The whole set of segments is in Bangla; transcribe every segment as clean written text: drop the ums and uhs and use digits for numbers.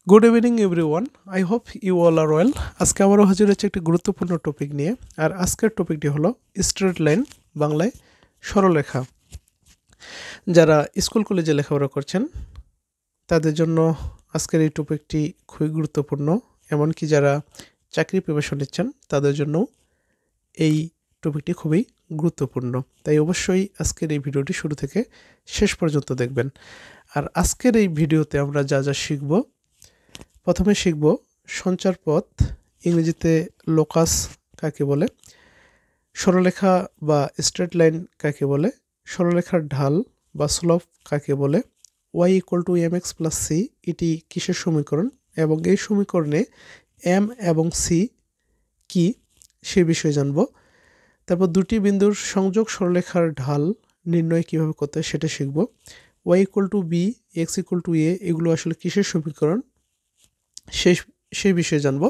Good evening everyone. I hope you all are well. আজকে আবারও হাজির হচ্ছে একটি গুরুত্বপূর্ণ টপিক নিয়ে। আর আজকের টপিকটি হলো স্ট্রেট লাইন, বাংলায় সরলরেখা। যারা স্কুল কলেজে লেখাপড়া করছেন তাদের জন্য আজকের এই টপিকটি খুবই গুরুত্বপূর্ণ। এমনকি যারা চাকরি প্রিপারেশন নিচ্ছেন তাদের জন্য এই টপিকটি খুবই গুরুত্বপূর্ণ। তাই অবশ্যই আজকের এই ভিডিওটি শুরু থেকে শেষ পর্যন্ত দেখবেন। আর আজকের এই ভিডিওতে আমরা যা যা শিখব, প্রথমে শিখব সঞ্চার পথ, ইংরেজিতে লোকাস কাকে বলে, সরলরেখা বা স্ট্রেট লাইন কাকে বলে, সরলরেখার ঢাল বা স্লোপ কাকে বলে, y=mx + c এটি কিসের সমীকরণ এবং এই সমীকরণে m এবং c কি সে বিষয়ে জানব। তারপর দুটি বিন্দুর সংযোগ সরলরেখার ঢাল নির্ণয় কিভাবে করতে হয় সেটা শিখব। y=b, x=a এগুলো আসলে কিসের সমীকরণ সেই বিষয়ে জানব।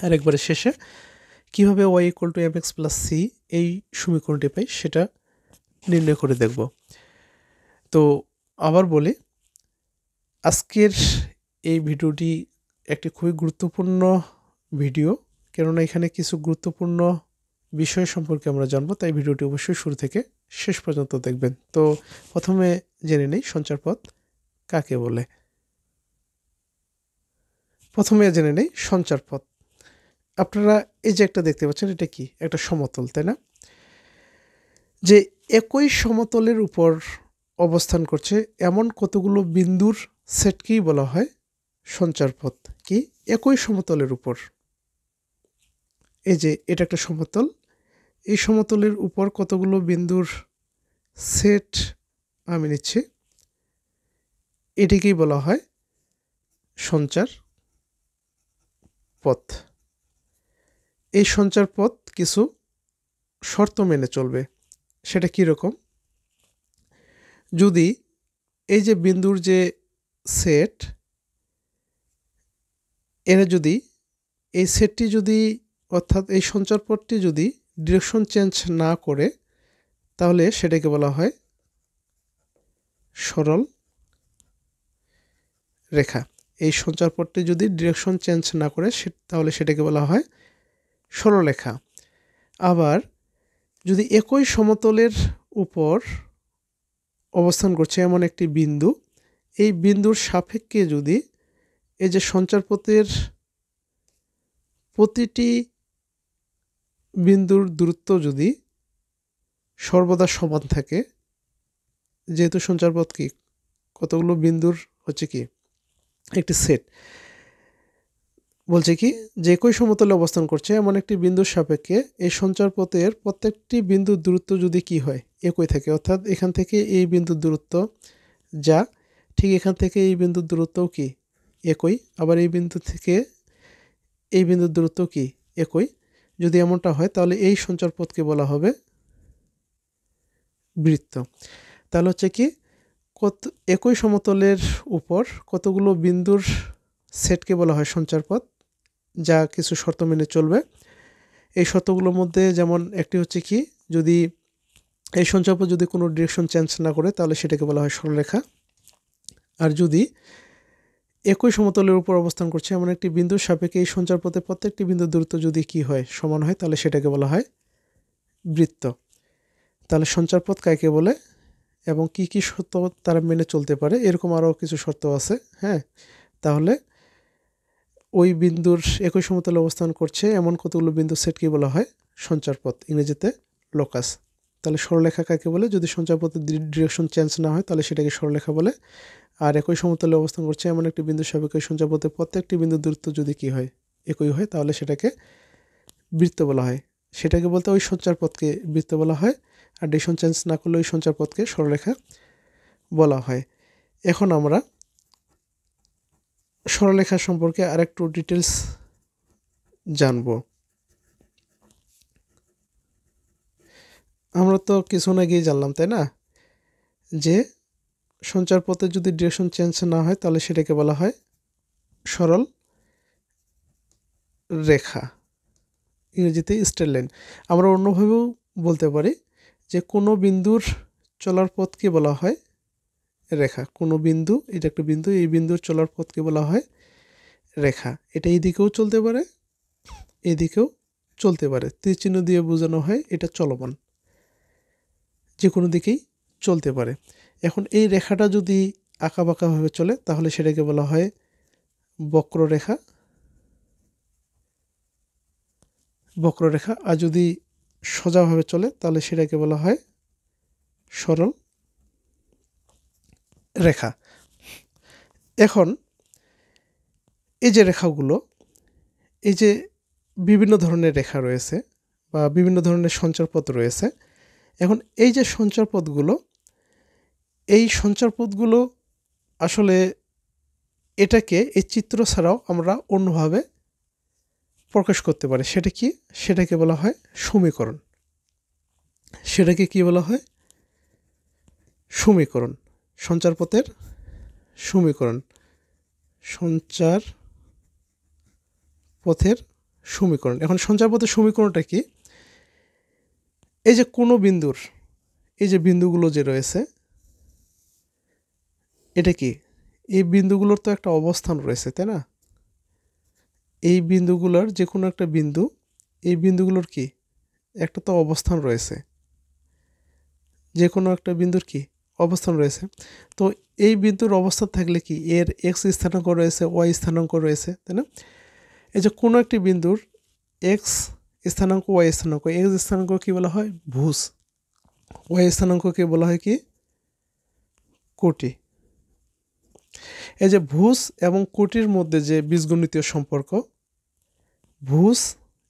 আর একবারে শেষে কিভাবে y=mx + c এই সমীকরণটি পাই সেটা নির্ণয় করে দেখব। তো আবার বলি, আজকের এই ভিডিওটি একটি খুবই গুরুত্বপূর্ণ ভিডিও, কেননা এখানে কিছু গুরুত্বপূর্ণ বিষয় সম্পর্কে আমরা জানবো। তাই ভিডিওটি অবশ্যই শুরু থেকে শেষ পর্যন্ত দেখবেন। তো প্রথমে জেনে নেই সঞ্চারপথ কাকে বলে। প্রথমে জেনে নেই সঞ্চারপথ। আপনারা এই যে একটা দেখতে পাচ্ছেন, এটা কি? একটা সমতল, তাই না? যে একই সমতলের উপর অবস্থান করছে এমন কতগুলো বিন্দুর সেটকেই বলা হয় সঞ্চারপথ। কি? একই সমতলের উপর, এই যে এটা একটা সমতল, এই সমতলের উপর কতগুলো বিন্দুর সেট আমি নিচ্ছি, এটিকেই বলা হয় সঞ্চার পথ। এই সঞ্চার পথ কিছু শর্ত মেনে চলবে। সেটা কি রকম? যদি এই যে বিন্দুর যে সেট, এরা যদি এই সেটটি যদি অর্থাৎ এই সঞ্চার পথটি যদি ডিরেকশন চেঞ্জ না করে তাহলে সেটাকে বলা হয় সরল রেখা। এই সঞ্চার পথটি যদি ডিরেকশন চেঞ্জ না করে তাহলে সেটাকে বলা হয় সরলরেখা। আবার যদি একই সমতলের উপর অবস্থান করছে এমন একটি বিন্দু, এই বিন্দুর সাপেক্ষে যদি এই যে সঞ্চারপথের প্রতিটি বিন্দুর দূরত্ব যদি সর্বদা সমান থাকে, যেহেতু সঞ্চারপথ কি কতগুলো বিন্দুর হচ্ছে কি একটি সেট, বলছে কি যে একই সমতলে অবস্থান করছে এমন একটি বিন্দুর সাপেক্ষে এই সঞ্চারপথের প্রত্যেকটি বিন্দুর দূরত্ব যদি কি হয় একই থাকে, অর্থাৎ এখান থেকে এই বিন্দুর দূরত্ব যা, ঠিক এখান থেকে এই বিন্দুর দূরত্বও কি একই, আবার এই বিন্দু থেকে এই বিন্দুর দূরত্ব কি একই, যদি এমনটা হয় তাহলে এই সঞ্চারপথকে বলা হবে বৃত্ত। তাহলে হচ্ছে কি একই সমতলের উপর কতগুলো বিন্দুর সেটকে বলা হয় সঞ্চারপথ, যা কিছু শর্ত মেনে চলবে। এই শর্তগুলোর মধ্যে যেমন একটি হচ্ছে কি, যদি এই সঞ্চারপথ যদি কোনো ডিরেকশন চেঞ্জ না করে তাহলে সেটাকে বলা হয় সরলরেখা। আর যদি একই সমতলের উপর অবস্থান করছে এমন একটি বিন্দুর সাপেক্ষে এই সঞ্চারপথে প্রত্যেকটি বিন্দুর দূরত্ব যদি কি হয় সমান হয় তাহলে সেটাকে বলা হয় বৃত্ত। তাহলে সঞ্চারপথ কাকে বলে এবং কি কি শর্ত তারা মেনে চলতে পারে, এরকম আরও কিছু শর্ত আছে। হ্যাঁ, তাহলে ওই বিন্দুর একই সমতলে অবস্থান করছে এমন কতগুলো বিন্দু সেটকে বলা হয় সঞ্চারপথ, ইংরেজিতে লোকাস। তাহলে সরলরেখা কাকে বলে? যদি সঞ্চারপথের ডিরেকশন চেঞ্জ না হয় তাহলে সেটাকে সরলরেখা বলে। আর একই সমতলে অবস্থান করছে এমন একটি বিন্দুর সাপেক্ষে সঞ্চারপথের প্রত্যেকটি বিন্দুর দূরত্ব যদি কি হয় একই হয় তাহলে সেটাকে বৃত্ত বলা হয়। সেটাকে বলতে ওই সঞ্চারপথকে বৃত্ত বলা হয়, আর ডিরেকশন চেঞ্জ না করলে ওই সঞ্চারপথকে সরলরেখা বলা হয়। এখন আমরা সরলরেখা সম্পর্কে আরেকটু ডিটেলস জানব। আমরা তো কিছুক্ষণ আগেই জানলাম, তাই না, যে সঞ্চারপথে যদি ডিরেকশন চেঞ্জ না হয় তাহলে সেটাকে বলা হয় সরল রেখা, ইংরেজিতে স্ট্রেট লাইন। আমরা অন্যভাবেও বলতে পারি যে কোনো বিন্দুর চলার পথকে বলা হয় রেখা। কোনো বিন্দু, এটা একটা বিন্দু, এই বিন্দুর চলার পথকে বলা হয় রেখা। এটা এই দিকেও চলতে পারে, এদিকেও চলতে পারে। তীর চিহ্ন দিয়ে বোঝানো হয় এটা চলমান, যে কোনো দিকেই চলতে পারে। এখন এই রেখাটা যদি আঁকাবাঁকাভাবে চলে তাহলে সেটাকে বলা হয় বক্ররেখা। বক্ররেখা। আর যদি সোজাভাবে চলে তাহলে সেটাকে বলা হয় সরল রেখা। এখন এই যে রেখাগুলো, এই যে বিভিন্ন ধরনের রেখা রয়েছে বা বিভিন্ন ধরনের সঞ্চারপথ রয়েছে। এখন এই যে সঞ্চারপথগুলো, এই সঞ্চারপথগুলো আসলে এটাকে এই চিত্র ছাড়াও আমরা অন্যভাবে প্রকাশ করতে পারি। সেটা কি? সেটাকে বলা হয় সমীকরণ। সেটাকে কি বলা হয়? সমীকরণ। সঞ্চারপথের সমীকরণ। সঞ্চার পথের সমীকরণ। এখন সঞ্চারপথের সমীকরণটা কি? এই যে কোনো বিন্দুর, এই যে বিন্দুগুলো যে রয়েছে, এটা কি? এই বিন্দুগুলোর তো একটা অবস্থান রয়েছে, তাই না? এই বিন্দুগুলোর যে কোনো একটা বিন্দু, এই বিন্দুগুলোর কি একটা তো অবস্থান রয়েছে। যে কোনো একটা বিন্দুর কি অবস্থান রয়েছে। তো এই বিন্দুর অবস্থান থাকলে কি এর এক্স স্থানাঙ্ক রয়েছে, ওয়াই স্থানাঙ্ক রয়েছে, তাই না? এই যে কোনো একটি বিন্দুর এক্স স্থানাঙ্ক, ওয়াই স্থানাঙ্ক, এক্স স্থানাঙ্ক কি বলা হয়? ভুজ। ওয়াই স্থানাঙ্ককে বলা হয় কি? কোটি। এই যে ভুজ এবং কোটির মধ্যে যে বীজগণিতীয় সম্পর্ক, ভুজ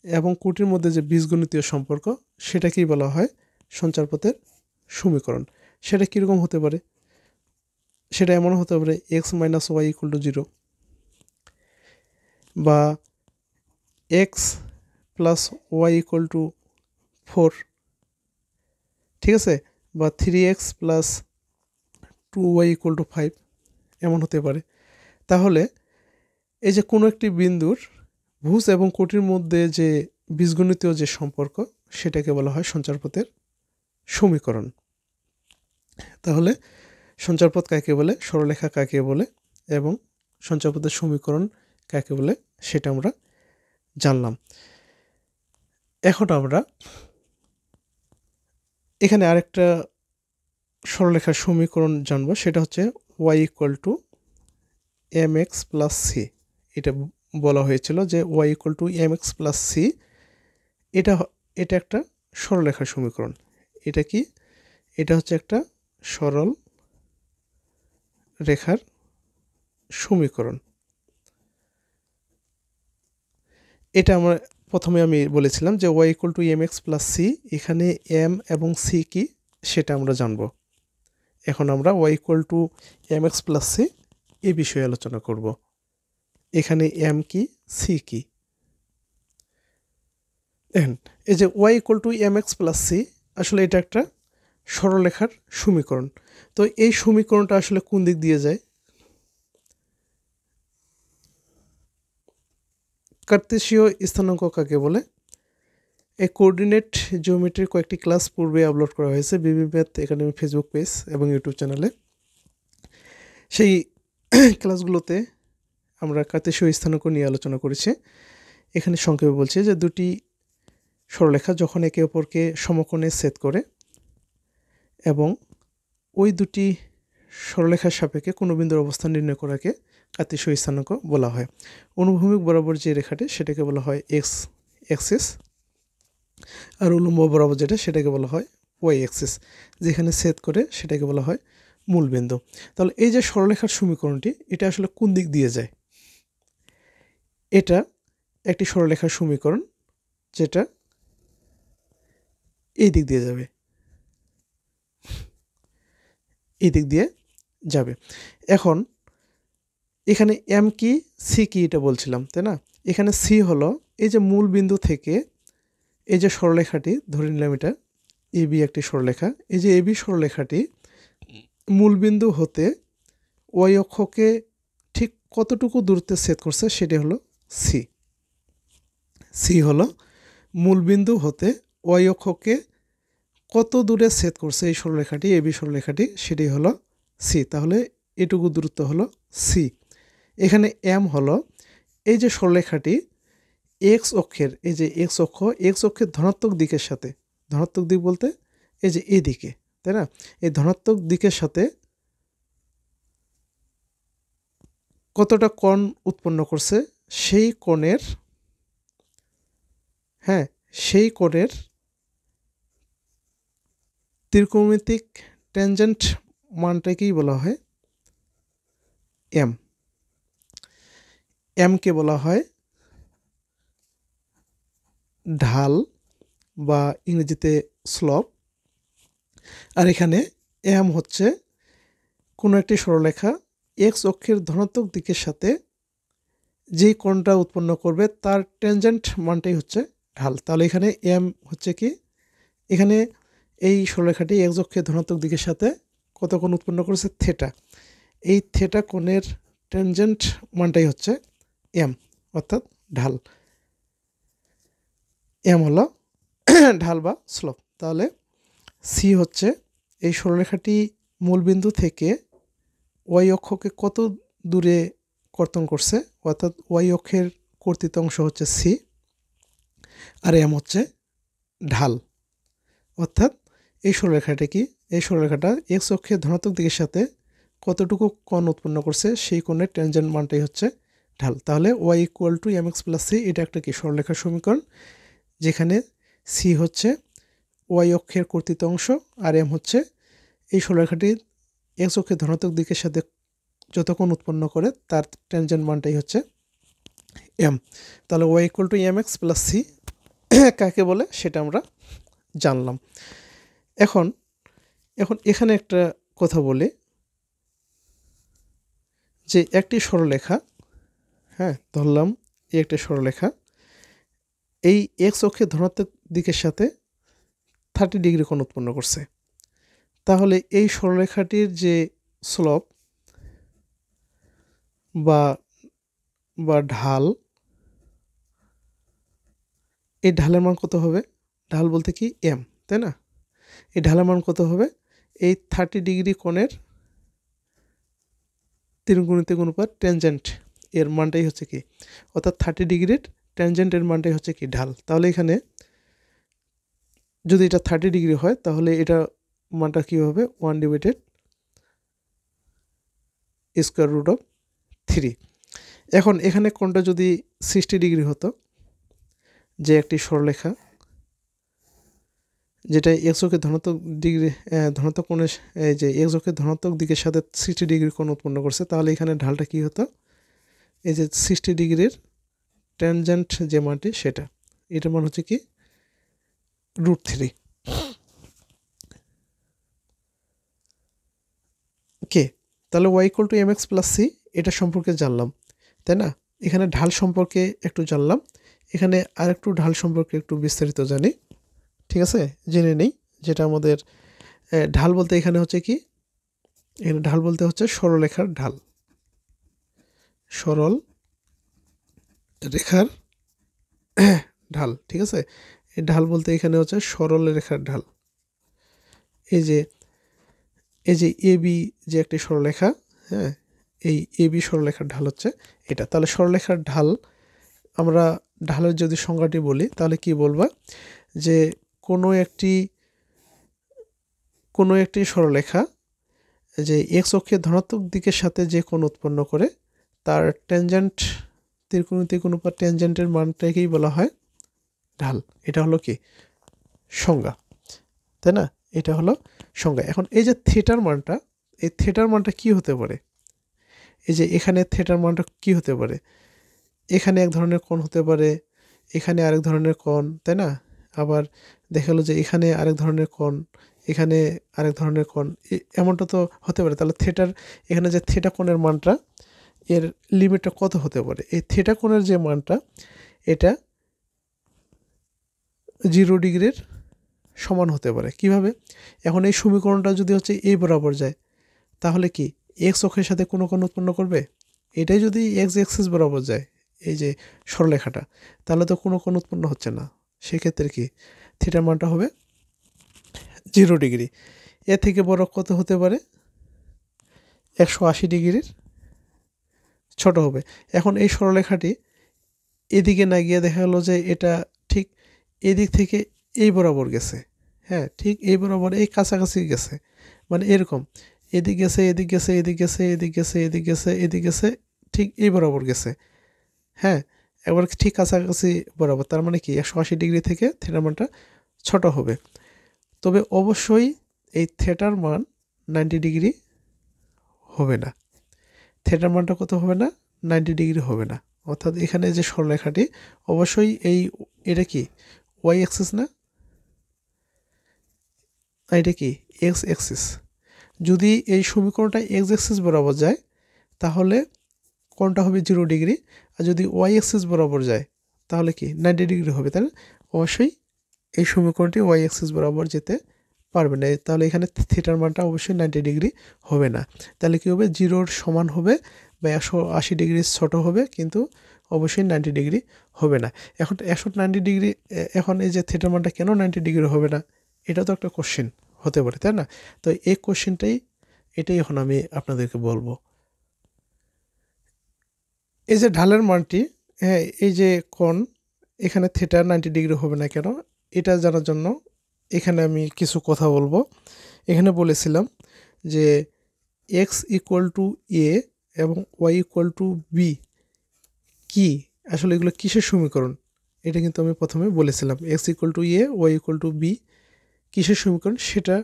এবং কোটির মধ্যে যে বীজগণিতীয় সম্পর্ক, সেটাকেই বলা হয় সঞ্চারপথের সমীকরণ। সেটা কীরকম হতে পারে? সেটা এমন হতে পারে x minus y equal to 0, বা x plus y equal to 4, ঠিক আছে? বা 3x plus 2y equal to 5, এমন হতে পারে। তাহলে এই যে কোনো একটি বিন্দুর ভুজ এবং কোটির মধ্যে যে বীজগণিতীয় যে সম্পর্ক, সেটাকে বলা হয় সঞ্চারপথের সমীকরণ। তাহলে সঞ্চারপথ কাকে বলে, সরলরেখা কাকে বলে এবং সঞ্চারপথের সমীকরণ কাকে বলে সেটা আমরা জানলাম। এখন আমরা এখানে আরেকটা সরলরেখার সমীকরণ জানবো, সেটা হচ্ছে y equal to mx plus c. এটা বলা হয়েছিল যে y equal to mx plus c, এটা এটা একটা সরলরেখার সমীকরণ। এটা কি? এটা হচ্ছে একটা সরল রেখার সমীকরণ। এটা আমরা প্রথমে আমি বলেছিলাম যে y equal to mx plus c, এখানে m এবং c কি সেটা আমরা জানব। এখন আমরা y equal to mx plus c এই বিষয়ে আলোচনা করব। এখানে m কি, c কি। দেখেন, এই যে y equal to mx plus c, আসলে এটা একটা সরলরেখার সমীকরণ। তো এই সমীকরণটা আসলে কোন দিক দিয়ে যায়? কার্তেশীয় স্থানাঙ্ক কাকে বলে? এই কোঅর্ডিনেট জিওমেট্রির কয়েকটি ক্লাস পূর্বে আপলোড করা হয়েছে বিবি ম্যাথ একাডেমি ফেসবুক পেজ এবং ইউটিউব চ্যানেলে। সেই ক্লাসগুলোতে আমরা কার্তেশীয় স্থানাঙ্ক নিয়ে আলোচনা করেছি। এখানে সংক্ষেপে বলছি যে দুটি সরলরেখা যখন একে অপরকে সমকোণে ছেদ করে এবং ওই দুটি সরলরেখার সাপেক্ষে কোনো বিন্দুর অবস্থান নির্ণয় করাকে কার্তেশীয় স্থানাঙ্ক বলা হয়। অনুভূমিক বরাবর যে রেখাটি সেটাকে বলা হয় এক্স অ্যাক্সিস, আর উলম্ব বরাবর যেটা সেটাকে বলা হয় ওয়াই অ্যাক্সিস। যেখানে ছেদ করে সেটাকে বলা হয় মূলবিন্দু। তাহলে এই যে সরলরেখার সমীকরণটি, এটা আসলে কোন দিক দিয়ে যায়? এটা একটি সরলরেখার সমীকরণ যেটা এই দিক দিয়ে যাবে, এই দিক দিয়ে যাবে। এখন এখানে এম কি, সি কি এটা বলছিলাম, তাই না? এখানে সি হলো এই যে মূল বিন্দু থেকে এই যে সরলরেখাটি ধরে নিলাম, এটা এবি একটি সরলরেখা। এই যে এবি সরলরেখাটি মূলবিন্দু হতে ওয়াই অক্ষকে ঠিক কতটুকু দূরত্বে ছেদ করছে সেটি হলো সি। সি হলো মূলবিন্দু হতে ওয়াই অক্ষকে কত দূরে ছেদ করছে এই সরলরেখাটি, এবি সরলরেখাটি, সেটি হলো সি। তাহলে এটুকু দূরত্ব হলো সি। এখানে এম হলো এই যে সরলরেখাটি এক্স অক্ষের, এই যে এক্স অক্ষের ধনাত্মক দিকের সাথে, ধনাত্মক দিক বলতে এই যে এই দিকে, তাই না? এই ধনাত্মক দিকের সাথে কতটা কোণ উৎপন্ন করছে সেই কোণের, হ্যাঁ, সেই কোণের ত্রিকোণমিতিক ট্যানজেন্ট মানটাকেই বলা হয় এম। এমকে বলা হয় ঢাল বা ইংরেজিতে স্লপ। আর এখানে এম হচ্ছে কোনো একটি সরলরেখা এক্স অক্ষের ধনাত্মক দিকের সাথে যেই কোণটা উৎপন্ন করবে তার ট্যানজেন্ট মানটাই হচ্ছে ঢাল। তাহলে এখানে এম হচ্ছে কি, এখানে এই সরলরেখাটি এক্স অক্ষের ধনাত্মক দিকের সাথে কত কোণ উৎপন্ন করেছে? থিটা। এই থিটা কোণের ট্যানজেন্ট মানটাই হচ্ছে এম, অর্থাৎ ঢাল। এম হলো ঢাল বা স্লোপ। তাহলে সি হচ্ছে এই সরলরেখাটি মূলবিন্দু থেকে ওয়াই অক্ষকে কত দূরে কর্তন করছে, অর্থাৎ ওয়াই অক্ষের কর্তিত অংশ হচ্ছে সি, আর এম হচ্ছে ঢাল। অর্থাৎ এই সরলরেখাটা কি, এই সরলরেখাটা এক্স অক্ষের ধনাত্মক দিকের সাথে কতটুকু কোণ উৎপন্ন করছে সেই কোণের ট্যানজেন্ট মানটাই হচ্ছে ঢাল। তাহলে y equal to m x plus c, এটা একটা কি সরলরেখার সমীকরণ, যেখানে সি হচ্ছে ওয়াই অক্ষের কর্তিত অংশ আর এম হচ্ছে এই সরলরেখাটির এক্স অক্ষের ধনাত্মক দিকের সাথে যত কোণ উৎপন্ন করে তার ট্যানজেন্ট মানটাই হচ্ছে এম। তাহলে y equal to m x plus c কাকে বলে সেটা আমরা জানলাম। এখন এখানে একটা কথা বলি যে একটি সরলরেখা, হ্যাঁ ধরলাম এই একটা সরলরেখা, এই এক্স অক্ষের ধনাত্মক দিকের সাথে 30 ডিগ্রি কোণ উৎপন্ন করছে। তাহলে এই সরলরেখাটির যে স্লোপ বা ঢাল, এই ঢালের মান কত হবে? ঢাল বলতে কি এম, তাই না? এই ঢালের মান কত হবে? এই 30 ডিগ্রি কোণের 3 গুণিত অনুপাত ট্যানজেন্ট এর মানটাই হচ্ছে কি, অর্থাৎ 30 ডিগ্রির ট্যানজেন্টের মানটাই হচ্ছে কি ঢাল। তাহলে এখানে যদি এটা 30 ডিগ্রি হয় তাহলে এটা মানটা কী হবে? 1/√3। এখন এখানে কোণটা যদি 60 ডিগ্রি হতো, যে একটি সরলরেখা যেটা এক্স অক্ষের ধনাত্মক ডিগ্রি ধনাত্মক কোণের, এই যে এক্স অক্ষের ধনাত্মক দিকের সাথে 60 ডিগ্রি কোণ উৎপন্ন করছে, তাহলে এখানে ঢালটা কী হতো? এই যে 60 ডিগ্রির ট্যানজেন্ট যে মানটি সেটা, এটার মান হচ্ছে কি √3। ওকে, তাহলে y equal to m x plus c এটা সম্পর্কে জানলাম, তাই না? এখানে ঢাল সম্পর্কে একটু জানলাম, এখানে আরেকটু ঢাল সম্পর্কে একটু বিস্তারিত জানি, ঠিক আছে? জেনে নেই যেটা আমাদের ঢাল বলতে এখানে হচ্ছে কি, এখানে ঢাল বলতে হচ্ছে সরলরেখার ঢাল, সরল রেখার ঢাল, ঠিক আছে? এই ঢাল বলতে এখানে হচ্ছে সরল রেখার ঢাল। এই যে এ বি যে একটি সরলরেখা, হ্যাঁ, এই এ বি সরলরেখার ঢাল হচ্ছে এটা। তাহলে সরলরেখার ঢাল, আমরা ঢালের যদি সংজ্ঞাটি বলি তাহলে কি বলবা? যে কোনো একটি সরলরেখা যে এক্স অক্ষের ধনাত্মক দিকের সাথে যে কোণ উৎপন্ন করে তার ট্যানজেন্ট, ত্রিকোণমিতিক অনুপাত ট্যানজেন্টের মানটাকেই বলা হয় ঢাল। এটা হলো কি সংজ্ঞা, তাই না? এটা হলো সংজ্ঞা। এখন এই যে থিটার মানটা, এই থিটার মানটা কি হতে পারে? এই যে এখানে থিটার মানটা কি হতে পারে? এখানে এক ধরনের কোণ হতে পারে, এখানে আরেক ধরনের কোণ, তাই না? আবার দেখা গেলো যে এখানে আরেক ধরনের কোণ, এখানে আরেক ধরনের কোণ, এমনটা তো হতে পারে। তাহলে থিটার, এখানে যে থিটা কোণের মানটা, এর লিমিটটা কত হতে পারে? এই থিটা কোণের যে মানটা, এটা 0 ডিগ্রির সমান হতে পারে। কিভাবে? এখন এই সমীকরণটা যদি হচ্ছে এই বরাবর যায় তাহলে কি এক্স অক্ষের সাথে কোনো কোণ উৎপন্ন করবে? এটাই যদি এক্স এক্সিস বরাবর যায়, এই যে সরলরেখাটা, তাহলে তো কোনো কোণ উৎপন্ন হচ্ছে না। সেক্ষেত্রে কি থিটার মানটা হবে 0 ডিগ্রি। এর থেকে বড় কত হতে পারে? 180 ডিগ্রির ছোট হবে। এখন এই সরলরেখাটি এদিকে না গিয়ে দেখা গেলো যে এটা ঠিক এদিক থেকে এই বরাবর গেছে, হ্যাঁ ঠিক এই বরাবর এই কাছাকাছি গেছে, মানে এরকম এদিক গেছে এদিক গেছে এদিক গেছে এদিক গেছে এদিক গেছে এদিক গেছে, ঠিক এই বরাবর গেছে, হ্যাঁ একবার ঠিক কাছাকাছি বরাবর, তার মানে কি 180 ডিগ্রি থেকে থিটার মানটা ছোট হবে। তবে অবশ্যই এই থিটার মান 90 ডিগ্রি হবে না, থিটার মানটা কত হবে না, 90 ডিগ্রি হবে না। অর্থাৎ এখানে যে সরলরেখাটি অবশ্যই এটা কি ওয়াই অ্যাক্সিস না, এটা কি এক্স অ্যাক্সিস। যদি এই সমীকরণটা এক্স অ্যাক্সিস বরাবর যায় তাহলে কোণটা হবে 0 ডিগ্রি, আর যদি ওয়াই অ্যাক্সিস বরাবর যায় তাহলে কি 90 ডিগ্রি হবে, তাই না? অবশ্যই এই সমীকরণটি ওয়াই অ্যাক্সিস বরাবর যেতে পারবে না, তাহলে এখানে থিটার মানটা অবশ্যই 90 ডিগ্রি হবে না। তাহলে কি হবে, 0-র সমান হবে বা 180 ডিগ্রি ছোট হবে, কিন্তু অবশ্যই 90 ডিগ্রি হবে না। এখন 190 ডিগ্রি, এখন এই যে থিটার মানটা কেন 90 ডিগ্রি হবে না, এটা তো একটা কোশ্চেন হতে পারে, তাই না? তো এই কোশ্চেনটাই, এটাই এখন আমি আপনাদেরকে বলবো। এই যে ঢালের মানটি, হ্যাঁ এই যে কোণ, এখানে থিটা 90 ডিগ্রি হবে না কেন, এটা জানার জন্য এখানে আমি কিছু কথা বলবো। এখানে বলেছিলাম যে এক্স ইকুয়াল টু এ এবং ওয়াই ইকুয়াল টু বি কি, আসলে এগুলো কিসের সমীকরণ, এটা কিন্তু আমি প্রথমে বলেছিলাম। X equal to a y equal to b কিসের সমীকরণ সেটা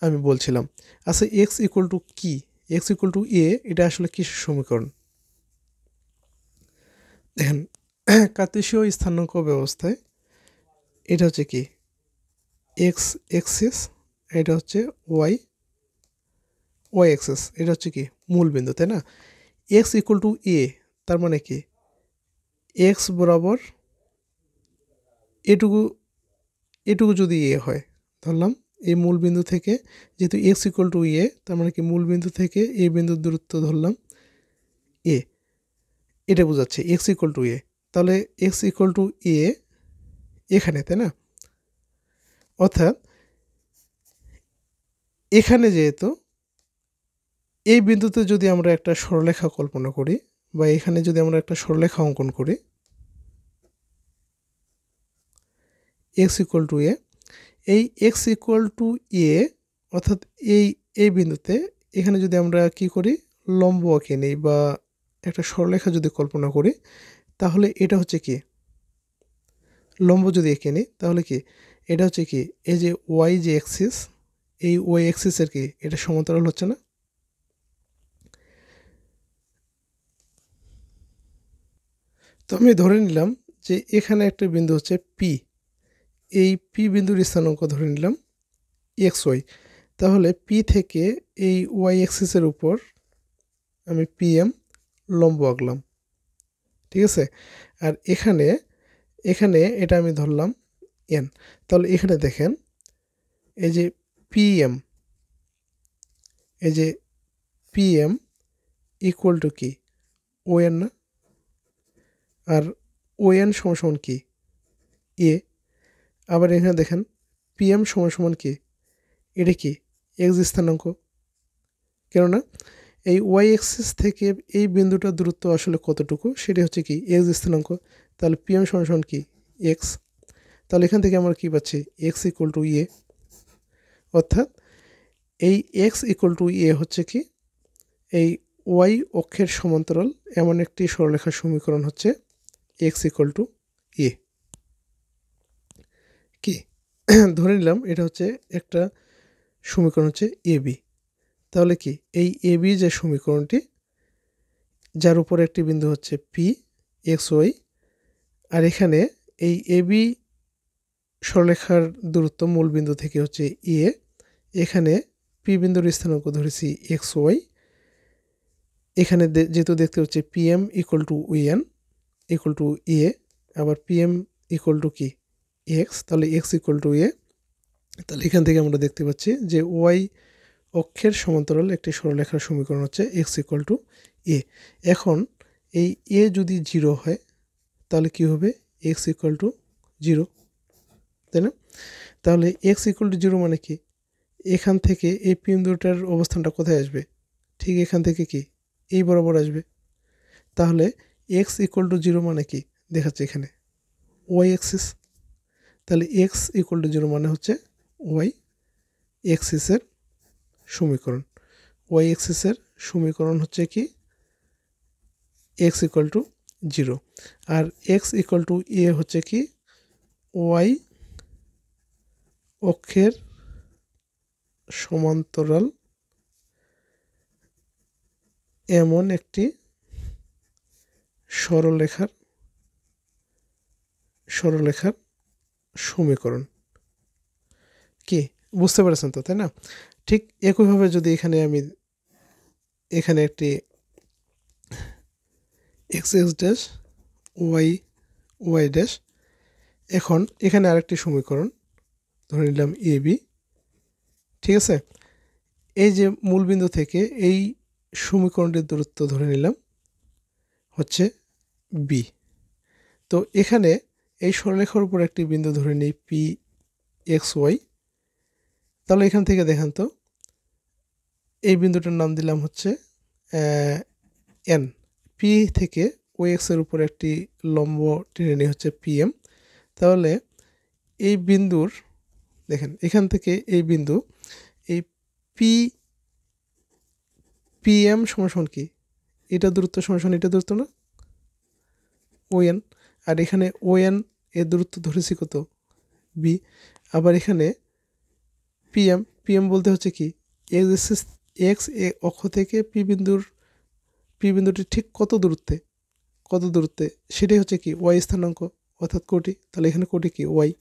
আমি বলছিলাম। আচ্ছা এক্স ইকুয়াল টু কি, এক্স ইকুয়াল টু এ এটা আসলে কিসের সমীকরণ? দেখেন কার্তেশীয় স্থানাঙ্ক ব্যবস্থায় এটা হচ্ছে কি এক্স এক্সিস, এটা হচ্ছে ওয়াই ওয়াই এক্সিস, এটা হচ্ছে কি মূল বিন্দু, তাই না? এক্স ইকুয়াল টু এ, তার মানে কি এক্স বরাবর এটুকু এটুকু যদি এ হয়, ধরলাম এই মূল বিন্দু থেকে, যেহেতু এক্স ইকুয়াল টু এ, তার মানে কি মূল বিন্দু থেকে এই বিন্দুর দূরত্ব ধরলাম এ, এটা বোঝাচ্ছে এক্স ইকুয়াল টু এ। তাহলে এক্স ইকুয়াল টু এ এখানে, তাই না? অর্থাৎ এখানে যেহেতু এই বিন্দুতে যদি আমরা একটা সরলরেখা কল্পনা করি, বা এখানে যদি আমরা একটা সরলরেখা অঙ্কন করি এক্স ইকুয়াল টু এ, এই এক্স ইকুয়াল টু এ অর্থাৎ এই বিন্দুতে এখানে যদি আমরা কি করি, লম্ব আঁকে নিই বা একটা সরলরেখা যদি কল্পনা করি, তাহলে এটা হচ্ছে কি লম্ব যদি এঁকে নিই তাহলে কি এটা হচ্ছে কি এই যে ওয়াই যে অ্যাক্সিস, এই ওয়াই অ্যাক্সিসের কি এটা সমান্তরাল হচ্ছে না? তো আমি ধরে নিলাম যে এখানে একটা বিন্দু হচ্ছে পি, এই পি বিন্দুর স্থানাঙ্ক ধরে নিলাম এক্স ওয়াই। তাহলে পি থেকে এই ওয়াই অ্যাক্সিসের উপর আমি পি এম লম্ব আঁকলাম, ঠিক আছে? আর এখানে এখানে এটা আমি ধরলাম এন। তাহলে এখানে দেখেন এই যে পি এম, এই যে পি এম ইকুয়াল টু কি ও এন না, আর ও এন সমান সমান কি এ। আবার এখানে দেখেন পি এম সমান সমান কি, এটা কি এক্স স্থানাঙ্ক, কেননা এই ওয়াই এক্সিস থেকে এই বিন্দুটার দূরত্ব আসলে কতটুকু সেটা হচ্ছে কি এক্স স্থানাঙ্ক। তাহলে পি এম সমান সমান কি এক্স। তাহলে এখান থেকে আমরা কি পাচ্ছি এক্স ইকুয়াল টু এ, অর্থাৎ এই এক্স ইকুয়াল টু এ হচ্ছে কি এই ওয়াই অক্ষের সমান্তরাল এমন একটি সরলরেখার সমীকরণ হচ্ছে এক্স ইকুয়াল টু এ। কি ধরে নিলাম এটা হচ্ছে একটা সমীকরণ হচ্ছে এ বি। তাহলে কি এই এ বি যে সমীকরণটি, যার উপর একটি বিন্দু হচ্ছে পি এক্স ওয়াই, আর এখানে এই এ বি সরলরেখার দূরত্ব মূল বিন্দু থেকে হচ্ছে এ, এখানে পি বিন্দুর স্থানাঙ্ক ধরেছি এক্স ওয়াই, এখানে যেহেতু দেখতে হচ্ছে পি এম ইকুয়াল টু উইএন ইকুয়াল টু এ, আবার পি এম ইকুয়াল টু কি এক্স, তাহলে এক্স ইকুয়াল টু এ। তাহলে এখান থেকে আমরা দেখতে পাচ্ছি যে ওয়াই অক্ষের সমান্তরাল একটি সরলরেখার সমীকরণ হচ্ছে এক্স ইকুয়াল টু এ। এখন এই এ যদি 0 হয় তাহলে কি হবে এক্স ইকুয়াল টু 0, তাই না? তাহলে এক্স ইকুয়াল টু 0 মানে কি এখান থেকে এই বিন্দুটার অবস্থানটা কোথায় আসবে, ঠিক এখান থেকে কি এই বরাবর আসবে। তাহলে এক্স ইকুয়াল টু 0 মানে কি দেখাচ্ছে এখানে ওয়াই অ্যাক্সিস, তাহলে এক্স ইকুয়াল টু 0 মানে হচ্ছে ওয়াই অ্যাক্সিসের সমীকরণ। ওয়াই অ্যাক্সিসের সমীকরণ হচ্ছে কি এক্স ইকুয়াল টু 0, আর এক্স ইকুয়াল টু এ হচ্ছে কি ওয়াই অক্ষের সমান্তরাল এমন একটি সরলরেখার সমীকরণ। কি বুঝতে পেরেছেন তো, তাই না? ঠিক একইভাবে যদি এখানে একটি x x dash y y dash, এখন এখানে আরেকটি সমীকরণ ধরে নিলাম এ বি, ঠিক আছে? এই যে মূলবিন্দু থেকে এই সমীকরণটির দূরত্ব ধরে নিলাম হচ্ছে বি। তো এখানে এই সরলরেখার উপর একটি বিন্দু ধরে নিই পি এক্স ওয়াই, তাহলে এখান থেকে দেখেন তো এই বিন্দুটার নাম দিলাম হচ্ছে এন। পি থেকে ওই এক্সের উপর একটি লম্ব টেনে নিই হচ্ছে পি এম। তাহলে এই বিন্দুর দেখেন এখান থেকে এই বিন্দু এই পি এম সমান কি, এটা দূরত্ব সমান এটা দূরত্ব না ও এন, আর এখানে ও এন এর দূরত্ব ধরেছি কত বি। আবার এখানে পি এম বলতে হচ্ছে কি এক্স অক্ষ থেকে পি বিন্দুটি ঠিক কত দূরত্বে সেটাই হচ্ছে কি ওয়াই স্থানাঙ্ক অর্থাৎ কোটি। তাহলে এখানে কোটি কি ওয়াই,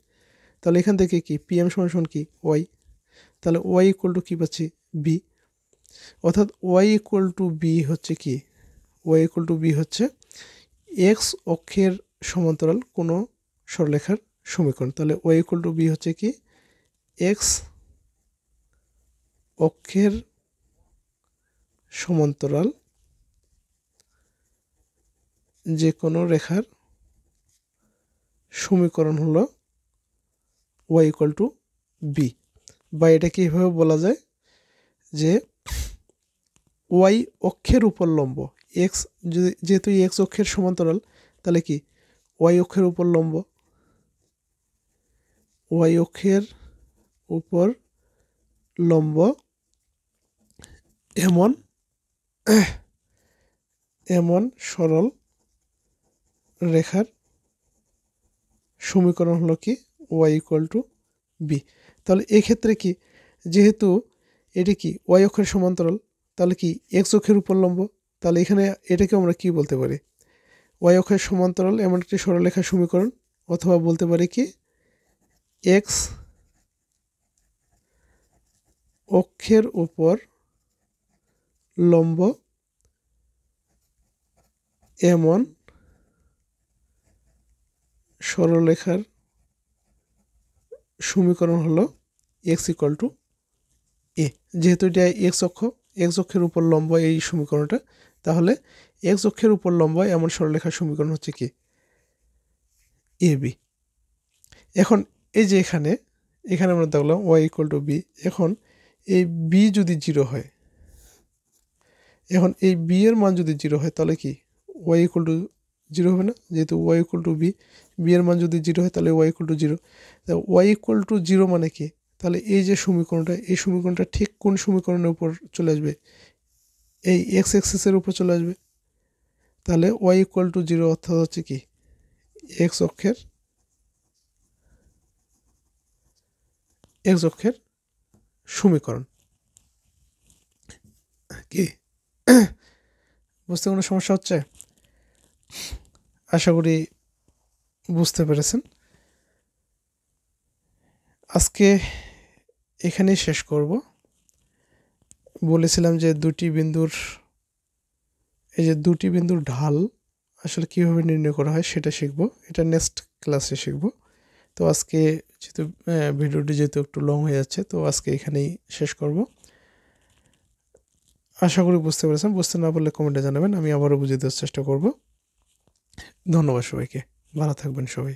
তাহলে এখান থেকে কি পি এম সমান কি ওয়াই, তাহলে ওয়াই ইকুয়াল টু কী পাচ্ছি বি, অর্থাৎ ওয়াই ইকুয়াল টু বি হচ্ছে কি ওয়াই ইকুয়াল টু বি হচ্ছে এক্স অক্ষের সমান্তরাল কোনো সরলরেখার সমীকরণ। তাহলে ওয়াই ইকুয়াল টু বি হচ্ছে কি এক্স অক্ষের সমান্তরাল যে কোনো রেখার সমীকরণ হলো ওয়াই ইকুয়াল টু বি। বা এটাকে এইভাবে বলা যায় যে ওয়াই অক্ষের উপর লম্ব, এক্স যেহেতু এক্স অক্ষের সমান্তরাল তাহলে কি ওয়াই অক্ষের উপর লম্ব, ওয়াই অক্ষের উপর লম্ব এমন সরল রেখার সমীকরণ হলো কি ওয়াই ইকুয়াল টু বি। তাহলে এক্ষেত্রে কি যেহেতু এটি কি ওয়াই অক্ষের সমান্তরাল তাহলে কি এক্স অক্ষের উপর লম্ব, তাহলে এখানে এটাকে আমরা কি বলতে পারি ওয়াই অক্ষের সমান্তরাল এমন একটি সরলরেখার সমীকরণ, অথবা বলতে পারি কি এক্স অক্ষের উপর লম্ব এমন সরলরেখার সমীকরণ হলো এক্স ইকুয়াল টু এ। যেহেতু এটা এক্স অক্ষের উপর লম্ব এই সমীকরণটা, তাহলে এক্স অক্ষের উপর লম্ব এমন সরলরেখার সমীকরণ হচ্ছে কি এ বি। এখন এই যে এখানে আমরা দেখলাম ওয়াই ইকুয়াল টু বি। এখন এই বি যদি 0 হয়, এখন এই বি এর মান যদি 0 হয় তাহলে কি ওয়াই ইকুয়াল টু 0 হবে না, যেহেতু ওয়াই ইকুয়াল টু বি এর মান যদি 0 হয় তাহলে y equal to 0। Y equal to 0 মানে কি, তাহলে এই যে সমীকরণটা এই সমীকরণটা ঠিক কোন সমীকরণের উপর চলে আসবে, এই এক্স এক্সিসের উপর চলে আসবে। তাহলে ওয়াই ইকুয়াল টু 0 অর্থাৎ হচ্ছে কি এক্স অক্ষের সমীকরণ। কি বুঝতে কোনো সমস্যা হচ্ছে? আশা করি বুঝতে পেরেছেন। আজকে এখানেই শেষ করব। বলেছিলাম যে দুটি বিন্দুর ঢাল আসলে কীভাবে নির্ণয় করা হয় সেটা শিখব, এটা নেক্সট ক্লাসে শিখব। তো আজকে যেহেতু ভিডিওটি একটু লং হয়ে যাচ্ছে, তো আজকে এখানেই শেষ করব। আশা করি বুঝতে পেরেছেন। বুঝতে না পারলে কমেন্টে জানাবেন, আমি আবারও বুঝিয়ে দেওয়ার চেষ্টা করব। ধন্যবাদ সবাইকে, ভালো থাকবেন সবাই।